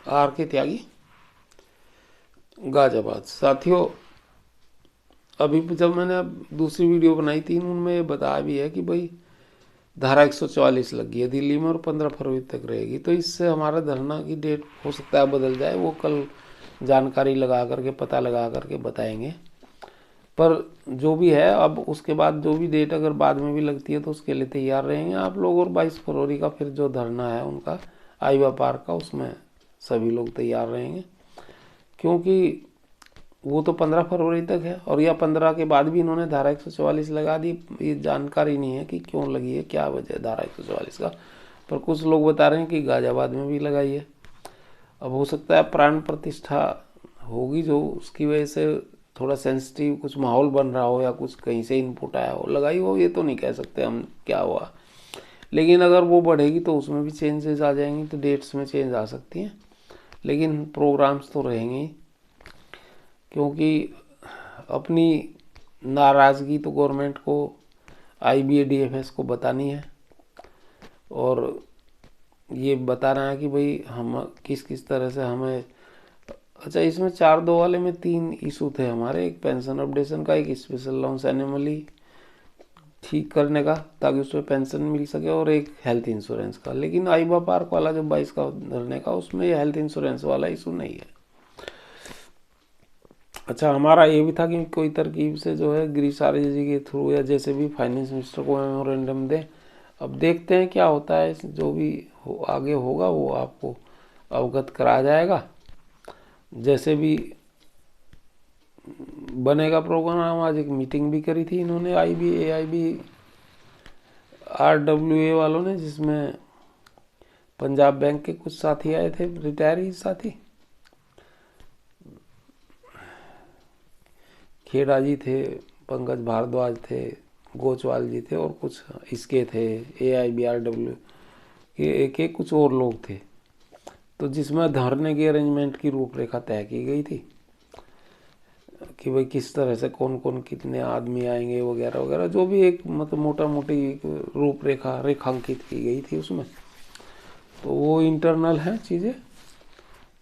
Are के त्यागी गाजियाबाद। साथियों, अभी जब मैंने अब दूसरी वीडियो बनाई थी उनमें ये बताया भी है कि भाई धारा 144 लगी है दिल्ली में और 15 फरवरी तक रहेगी, तो इससे हमारा धरना की डेट हो सकता है बदल जाए। वो कल जानकारी लगा करके पता लगा करके बताएंगे। पर जो भी है, अब उसके बाद जो भी डेट अगर बाद में भी लगती है तो उसके लिए तैयार रहेंगे आप लोग। और 22 फरवरी का फिर जो धरना है उनका आईवा पार्क का, उसमें सभी लोग तैयार रहेंगे, क्योंकि वो तो 15 फरवरी तक है। और या 15 के बाद भी इन्होंने धारा 144 लगा दी। ये जानकारी नहीं है कि क्यों लगी है, क्या वजह है धारा 144 का। पर कुछ लोग बता रहे हैं कि गाजियाबाद में भी लगाई है। अब हो सकता है प्राण प्रतिष्ठा होगी जो, उसकी वजह से थोड़ा सेंसिटिव कुछ माहौल बन रहा हो या कुछ कहीं से इनपुट आया हो, लगाई हो, ये तो नहीं कह सकते हम क्या हुआ। लेकिन अगर वो बढ़ेगी तो उसमें भी चेंजेस आ जाएंगी, तो डेट्स में चेंज आ सकती हैं, लेकिन प्रोग्राम्स तो रहेंगे ही। क्योंकि अपनी नाराज़गी तो गवर्नमेंट को, IBADFS को बतानी है, और ये बताना है कि भाई हम किस किस तरह से हमें। अच्छा, इसमें 4-2 वाले में 3 इशू थे हमारे। एक पेंशन अपडेशन का, एक स्पेशल अलाउंस एनिमली ठीक करने का ताकि उसमें पेंशन मिल सके, और एक हेल्थ इंश्योरेंस का। लेकिन आईबा पार्क वाला जो 22 का धरने का, उसमें ये हेल्थ इंश्योरेंस वाला इशू नहीं है। अच्छा, हमारा ये भी था कि कोई तरकीब से जो है गिरीश आर्य जी के थ्रू या जैसे भी फाइनेंस मिनिस्टर को मेमोरेंडम दें। अब देखते हैं क्या होता है, जो भी आगे होगा वो आपको अवगत कराया जाएगा। जैसे भी बनेगा प्रोग्राम। आज एक मीटिंग भी करी थी इन्होंने IBARWA वालों ने, जिसमें पंजाब बैंक के कुछ साथी आए थे, रिटायरी साथी। खेड़ा जी थे, पंकज भारद्वाज थे, गोचवाल जी थे, और कुछ इसके थे AIBRW के कुछ और लोग थे। तो जिसमें धरने की अरेंजमेंट की रूपरेखा तय की गई थी कि भाई किस तरह से कौन कौन कितने आदमी आएंगे वगैरह वगैरह, जो भी एक मतलब मोटा मोटी रूपरेखा रेखांकित की गई थी उसमें। तो वो इंटरनल है चीज़ें।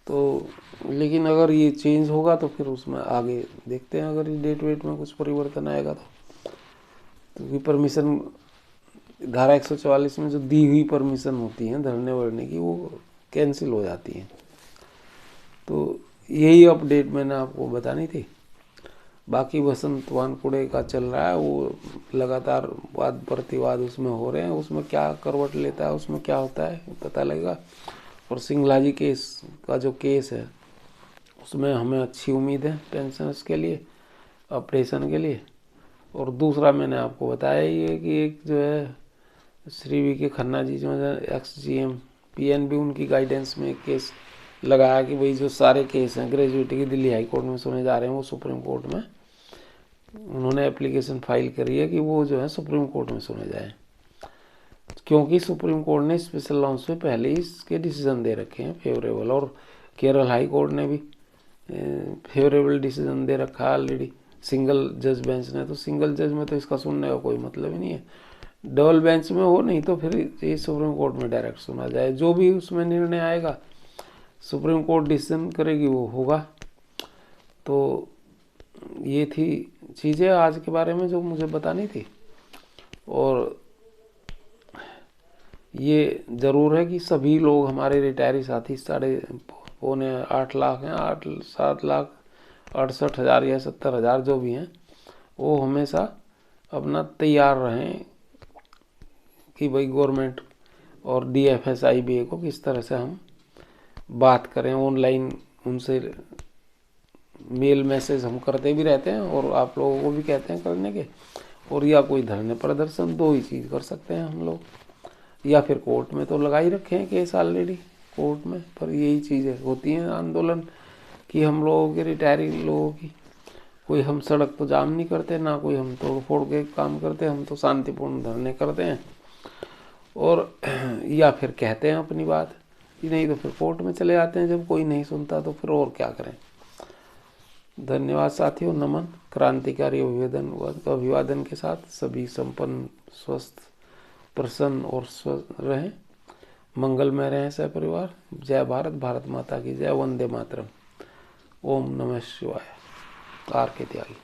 तो लेकिन अगर ये चेंज होगा तो फिर उसमें आगे देखते हैं, अगर ये डेट वेट में कुछ परिवर्तन आएगा तो। क्योंकि परमिशन धारा 144 में जो दी हुई परमिशन होती है धरने वरने की, वो कैंसिल हो जाती है। तो यही अपडेट मैंने आपको बतानी थी। बाकी वसंत वानकुड़े का चल रहा है, वो लगातार वाद प्रतिवाद उसमें हो रहे हैं। उसमें क्या करवट लेता है, उसमें क्या होता है पता लगेगा। और सिंगला जी केस का जो केस है उसमें हमें अच्छी उम्मीद है पेंशनर्स के लिए, ऑपरेशन के लिए। और दूसरा मैंने आपको बताया ही है कि एक जो है श्री VK खन्ना जी जो है XGM PNB, उनकी गाइडेंस में केस लगाया कि भाई जो सारे केस हैं ग्रेजुएटी की दिल्ली हाई कोर्ट में सुने जा रहे हैं, वो सुप्रीम कोर्ट में उन्होंने एप्लीकेशन फाइल करी है कि वो जो है सुप्रीम कोर्ट में सुने जाए। क्योंकि सुप्रीम कोर्ट ने स्पेशल अलाउंस में पहले ही इसके डिसीजन दे रखे हैं फेवरेबल, और केरल हाई कोर्ट ने भी फेवरेबल डिसीजन दे रखा है ऑलरेडी सिंगल जज बेंच ने। तो सिंगल जज में तो इसका सुनने का कोई मतलब ही नहीं है। डबल बेंच में हो, नहीं तो फिर ये सुप्रीम कोर्ट में डायरेक्ट सुना जाए। जो भी उसमें निर्णय आएगा, सुप्रीम कोर्ट डिसीजन करेगी, वो होगा। तो ये थी चीज़ें आज के बारे में जो मुझे बतानी थी। और ये ज़रूर है कि सभी लोग हमारे रिटायरी साथी 7.5 लाख हैं, 7,68,000 या 70,000 जो भी हैं, वो हमेशा अपना तैयार रहें कि भाई गवर्नमेंट और DFS IBA को किस तरह से हम बात करें। ऑनलाइन उनसे मेल मैसेज हम करते भी रहते हैं, और आप लोगों को भी कहते हैं करने के। और या कोई धरने प्रदर्शन, 2 ही चीज़ कर सकते हैं हम लोग। या फिर कोर्ट में तो लगा ही रखे हैं केस ऑलरेडी कोर्ट में। पर यही चीज़ें होती हैं आंदोलन की हम लोगों के, रिटायरी लोगों की। कोई हम सड़क तो जाम नहीं करते, ना कोई हम तोड़ फोड़ के काम करते, हम तो शांतिपूर्ण धरने करते हैं। और या फिर कहते हैं अपनी बात कि नहीं, तो फिर कोर्ट में चले जाते हैं जब कोई नहीं सुनता, तो फिर और क्या करें। धन्यवाद साथियों, नमन। क्रांतिकारी अभिवादन के साथ सभी संपन्न, स्वस्थ, प्रसन्न और स्वस्थ रहें। मंगल में रहें सपरिवार। जय भारत, भारत माता की जय, वंदे मातरम। ओम नमः शिवाय। कार के त्यागी।